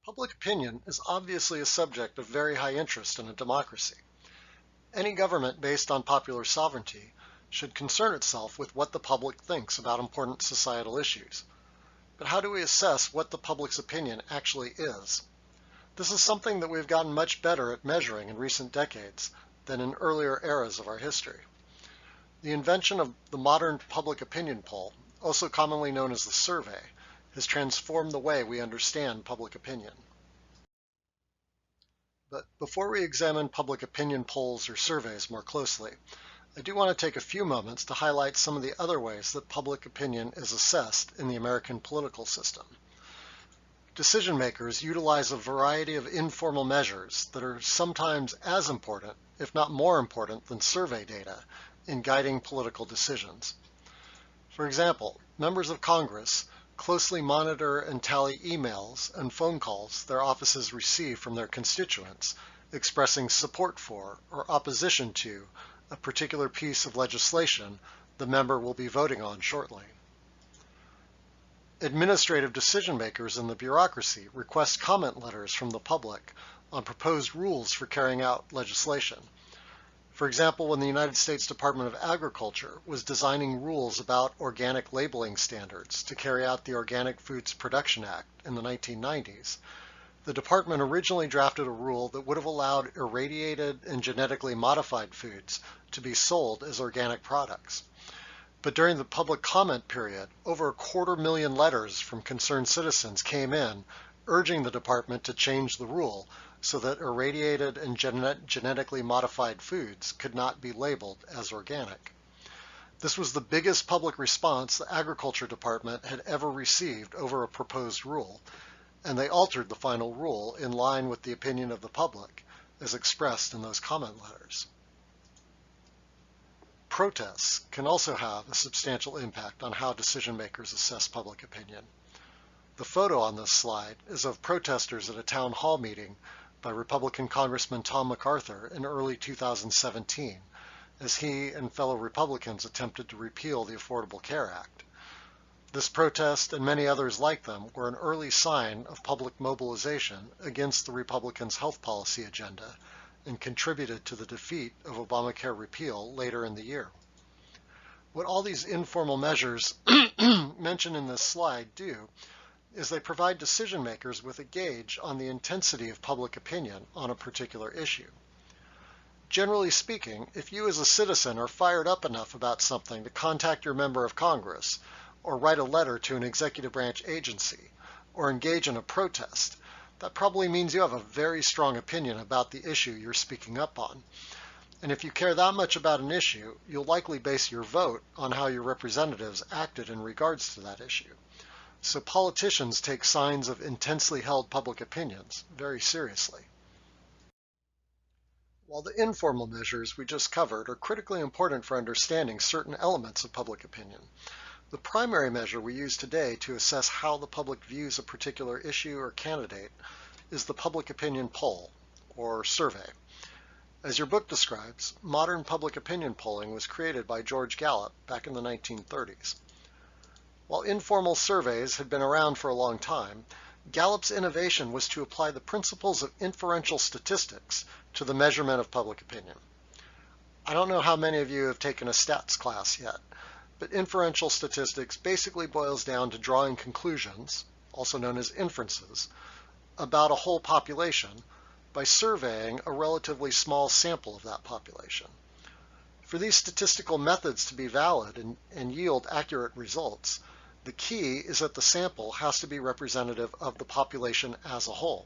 Public opinion is obviously a subject of very high interest in a democracy. Any government based on popular sovereignty should concern itself with what the public thinks about important societal issues. But how do we assess what the public's opinion actually is? This is something that we've gotten much better at measuring in recent decades than in earlier eras of our history. The invention of the modern public opinion poll, also commonly known as the survey, has transformed the way we understand public opinion. But before we examine public opinion polls or surveys more closely, I do want to take a few moments to highlight some of the other ways that public opinion is assessed in the American political system. Decision makers utilize a variety of informal measures that are sometimes as important, if not more important, than survey data in guiding political decisions. For example, members of Congress closely monitor and tally emails and phone calls their offices receive from their constituents expressing support for or opposition to a particular piece of legislation the member will be voting on shortly. Administrative decision makers in the bureaucracy request comment letters from the public on proposed rules for carrying out legislation. For example, when the United States Department of Agriculture was designing rules about organic labeling standards to carry out the Organic Foods Production Act in the 1990s, the department originally drafted a rule that would have allowed irradiated and genetically modified foods to be sold as organic products. But during the public comment period, over 250,000 letters from concerned citizens came in urging the department to change the rule so that irradiated and genetically modified foods could not be labeled as organic. This was the biggest public response the Agriculture Department had ever received over a proposed rule, and they altered the final rule in line with the opinion of the public as expressed in those comment letters. Protests can also have a substantial impact on how decision makers assess public opinion. The photo on this slide is of protesters at a town hall meeting by Republican Congressman Tom MacArthur in early 2017, as he and fellow Republicans attempted to repeal the Affordable Care Act. This protest and many others like them were an early sign of public mobilization against the Republicans' health policy agenda and contributed to the defeat of Obamacare repeal later in the year. What all these informal measures mentioned in this slide do is they provide decision makers with a gauge on the intensity of public opinion on a particular issue. Generally speaking, if you as a citizen are fired up enough about something to contact your member of Congress, or write a letter to an executive branch agency, or engage in a protest, that probably means you have a very strong opinion about the issue you're speaking up on. And if you care that much about an issue, you'll likely base your vote on how your representatives acted in regards to that issue. So politicians take signs of intensely held public opinions very seriously. While the informal measures we just covered are critically important for understanding certain elements of public opinion, the primary measure we use today to assess how the public views a particular issue or candidate is the public opinion poll, or survey. As your book describes, modern public opinion polling was created by George Gallup back in the 1930s. While informal surveys had been around for a long time, Gallup's innovation was to apply the principles of inferential statistics to the measurement of public opinion. I don't know how many of you have taken a stats class yet, but inferential statistics basically boils down to drawing conclusions, also known as inferences, about a whole population by surveying a relatively small sample of that population. For these statistical methods to be valid and yield accurate results, the key is that the sample has to be representative of the population as a whole.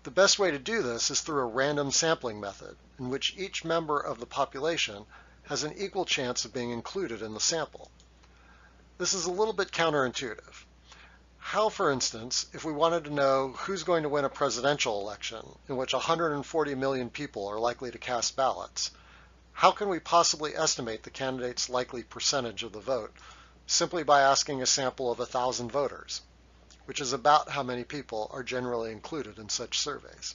The best way to do this is through a random sampling method, in which each member of the population has an equal chance of being included in the sample. This is a little bit counterintuitive. How, for instance, if we wanted to know who's going to win a presidential election in which 140 million people are likely to cast ballots, how can we possibly estimate the candidate's likely percentage of the vote simply by asking a sample of 1,000 voters, which is about how many people are generally included in such surveys?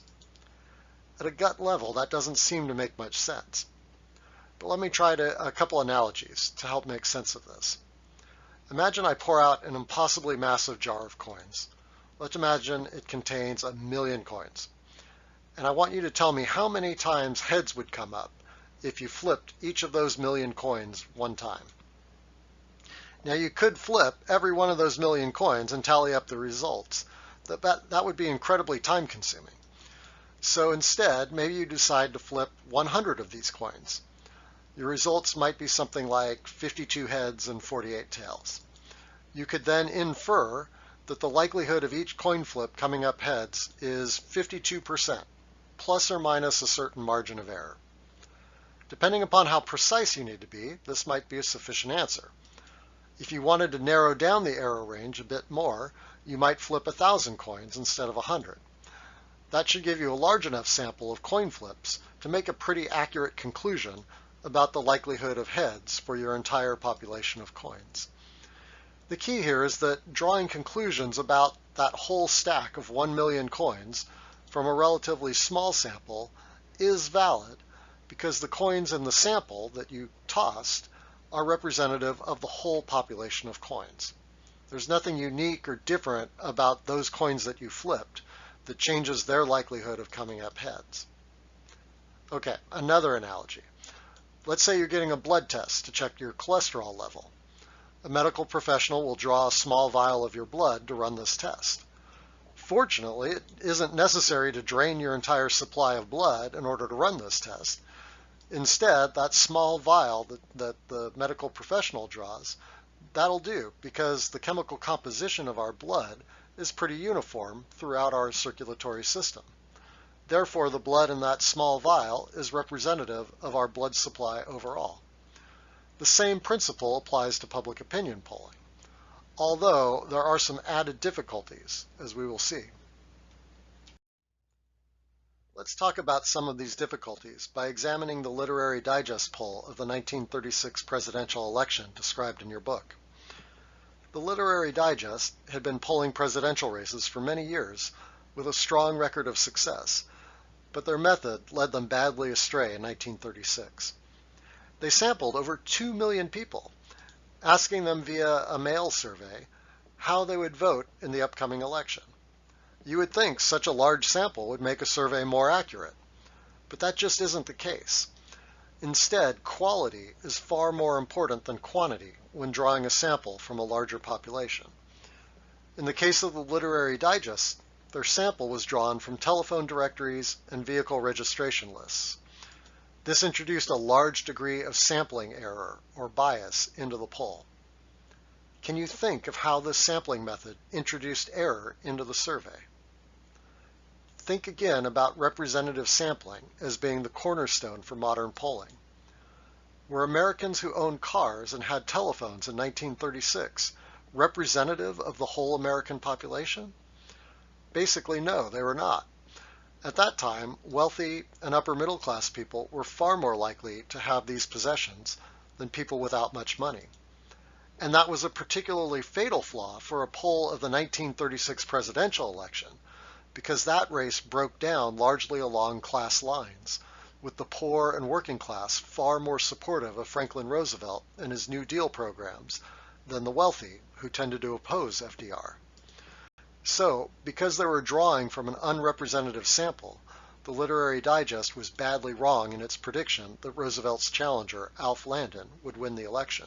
At a gut level, that doesn't seem to make much sense. But let me try a couple analogies to help make sense of this. Imagine I pour out an impossibly massive jar of coins. Let's imagine it contains 1,000,000 coins. And I want you to tell me how many times heads would come up if you flipped each of those 1,000,000 coins one time. Now you could flip every one of those 1,000,000 coins and tally up the results. That would be incredibly time consuming. So instead, maybe you decide to flip 100 of these coins. Your results might be something like 52 heads and 48 tails. You could then infer that the likelihood of each coin flip coming up heads is 52%, plus or minus a certain margin of error. Depending upon how precise you need to be, this might be a sufficient answer. If you wanted to narrow down the error range a bit more, you might flip 1,000 coins instead of 100. That should give you a large enough sample of coin flips to make a pretty accurate conclusion about the likelihood of heads for your entire population of coins. The key here is that drawing conclusions about that whole stack of 1,000,000 coins from a relatively small sample is valid because the coins in the sample that you tossed are representative of the whole population of coins. There's nothing unique or different about those coins that you flipped that changes their likelihood of coming up heads. Okay, another analogy. Let's say you're getting a blood test to check your cholesterol level. A medical professional will draw a small vial of your blood to run this test. Fortunately, it isn't necessary to drain your entire supply of blood in order to run this test. Instead, that small vial that the medical professional draws, that'll do because the chemical composition of our blood is pretty uniform throughout our circulatory system. Therefore, the blood in that small vial is representative of our blood supply overall. The same principle applies to public opinion polling, although there are some added difficulties, as we will see. Let's talk about some of these difficulties by examining the Literary Digest poll of the 1936 presidential election described in your book. The Literary Digest had been polling presidential races for many years with a strong record of success, but their method led them badly astray in 1936. They sampled over 2 million people, asking them via a mail survey how they would vote in the upcoming election. You would think such a large sample would make a survey more accurate, but that just isn't the case. Instead, quality is far more important than quantity when drawing a sample from a larger population. In the case of the Literary Digest, their sample was drawn from telephone directories and vehicle registration lists. This introduced a large degree of sampling error or bias into the poll. Can you think of how this sampling method introduced error into the survey? Think again about representative sampling as being the cornerstone for modern polling. Were Americans who owned cars and had telephones in 1936 representative of the whole American population? Basically, no, they were not. At that time, wealthy and upper middle class people were far more likely to have these possessions than people without much money. And that was a particularly fatal flaw for a poll of the 1936 presidential election, because that race broke down largely along class lines, with the poor and working class far more supportive of Franklin Roosevelt and his New Deal programs than the wealthy, who tended to oppose FDR. So, because they were drawing from an unrepresentative sample, the Literary Digest was badly wrong in its prediction that Roosevelt's challenger, Alf Landon, would win the election.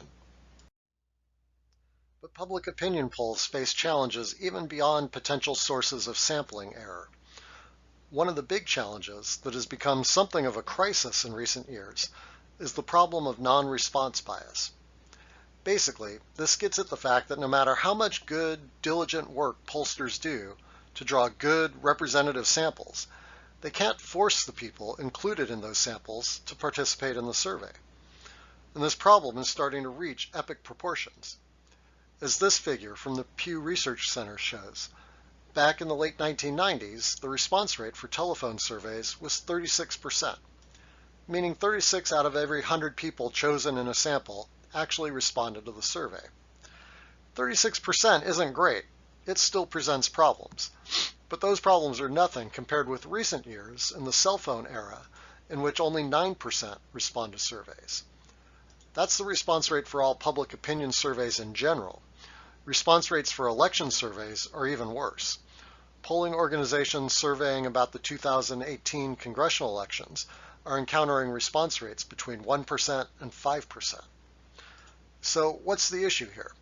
But public opinion polls face challenges even beyond potential sources of sampling error. One of the big challenges that has become something of a crisis in recent years is the problem of non-response bias. Basically, this gets at the fact that no matter how much good, diligent work pollsters do to draw good, representative samples, they can't force the people included in those samples to participate in the survey. And this problem is starting to reach epic proportions. As this figure from the Pew Research Center shows, back in the late 1990s, the response rate for telephone surveys was 36%, meaning 36 out of every 100 people chosen in a sample actually responded to the survey. 36% isn't great. It still presents problems. But those problems are nothing compared with recent years in the cell phone era, in which only 9% respond to surveys. That's the response rate for all public opinion surveys in general. Response rates for election surveys are even worse. polling organizations surveying about the 2018 congressional elections are encountering response rates between 1% and 5%. So what's the issue here?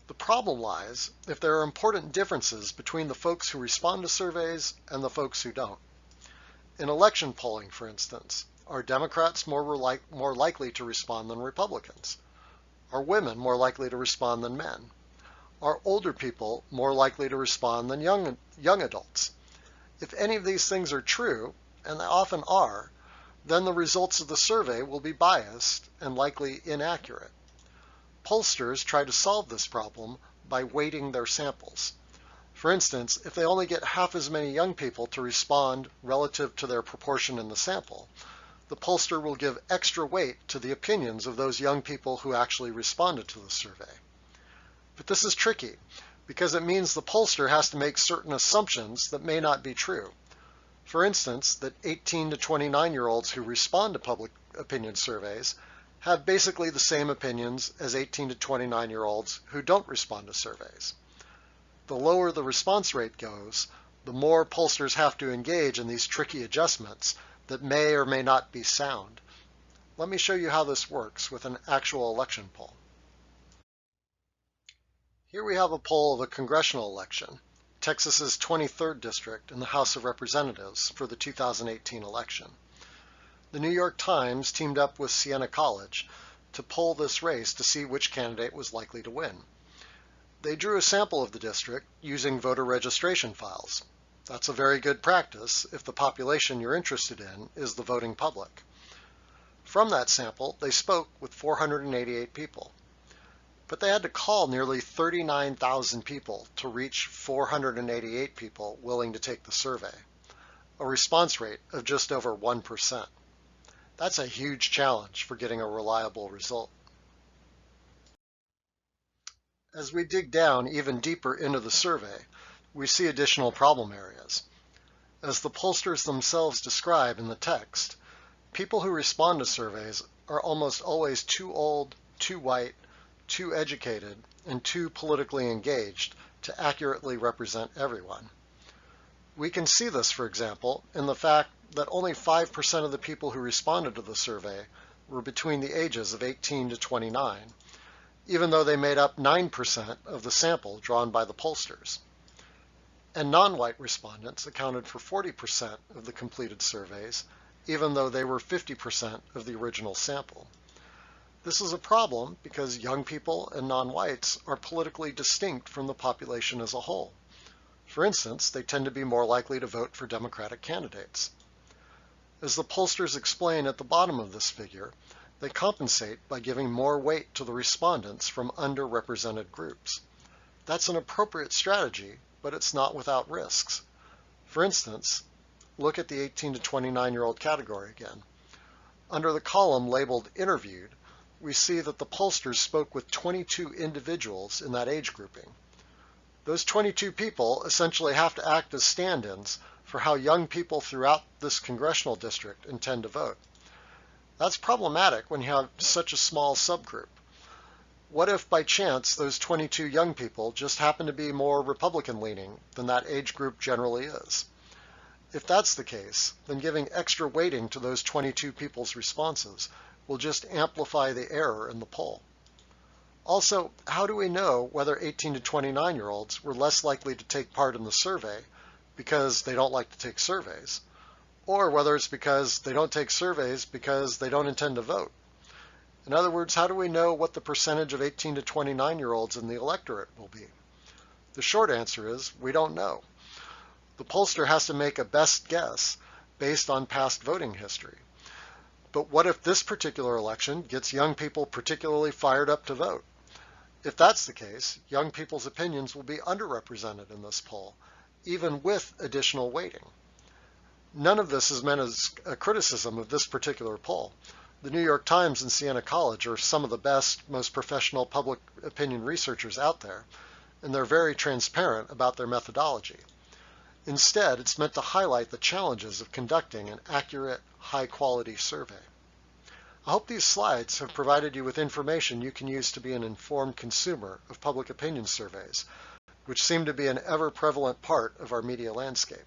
The problem lies if there are important differences between the folks who respond to surveys and the folks who don't. In election polling, for instance, are Democrats more likely to respond than Republicans? Are women more likely to respond than men? Are older people more likely to respond than young adults? If any of these things are true, and they often are, then the results of the survey will be biased and likely inaccurate. Pollsters try to solve this problem by weighting their samples. For instance, if they only get half as many young people to respond relative to their proportion in the sample, the pollster will give extra weight to the opinions of those young people who actually responded to the survey. But this is tricky because it means the pollster has to make certain assumptions that may not be true. For instance, that 18 to 29-year-olds who respond to public opinion surveys have basically the same opinions as 18 to 29-year-olds who don't respond to surveys. The lower the response rate goes, the more pollsters have to engage in these tricky adjustments that may or may not be sound. Let me show you how this works with an actual election poll. Here we have a poll of a congressional election, Texas's 23rd district in the House of Representatives for the 2018 election. The New York Times teamed up with Siena College to poll this race to see which candidate was likely to win. They drew a sample of the district using voter registration files. That's a very good practice if the population you're interested in is the voting public. From that sample, they spoke with 488 people. But they had to call nearly 39,000 people to reach 488 people willing to take the survey, a response rate of just over 1%. That's a huge challenge for getting a reliable result. As we dig down even deeper into the survey, we see additional problem areas. As the pollsters themselves describe in the text, people who respond to surveys are almost always too old, too white, too educated, and too politically engaged to accurately represent everyone. We can see this, for example, in the fact that only 5% of the people who responded to the survey were between the ages of 18 to 29, even though they made up 9% of the sample drawn by the pollsters. And non-white respondents accounted for 40% of the completed surveys, even though they were 50% of the original sample. This is a problem because young people and non-whites are politically distinct from the population as a whole. For instance, they tend to be more likely to vote for Democratic candidates. As the pollsters explain at the bottom of this figure, they compensate by giving more weight to the respondents from underrepresented groups. That's an appropriate strategy, but it's not without risks. For instance, look at the 18 to 29-year-old category again. Under the column labeled Interviewed, we see that the pollsters spoke with 22 individuals in that age grouping. Those 22 people essentially have to act as stand-ins for how young people throughout this congressional district intend to vote. That's problematic when you have such a small subgroup. What if by chance those 22 young people just happen to be more Republican-leaning than that age group generally is? If that's the case, then giving extra weighting to those 22 people's responses will just amplify the error in the poll. Also, how do we know whether 18 to 29-year-olds were less likely to take part in the survey because they don't like to take surveys, or whether it's because they don't take surveys because they don't intend to vote? In other words, how do we know what the percentage of 18 to 29-year-olds in the electorate will be? The short answer is we don't know. The pollster has to make a best guess based on past voting history. But what if this particular election gets young people particularly fired up to vote? If that's the case, young people's opinions will be underrepresented in this poll, even with additional weighting. None of this is meant as a criticism of this particular poll. The New York Times and Siena College are some of the best, most professional public opinion researchers out there, and they're very transparent about their methodology. Instead, it's meant to highlight the challenges of conducting an accurate, high-quality survey. I hope these slides have provided you with information you can use to be an informed consumer of public opinion surveys, which seem to be an ever-prevalent part of our media landscape.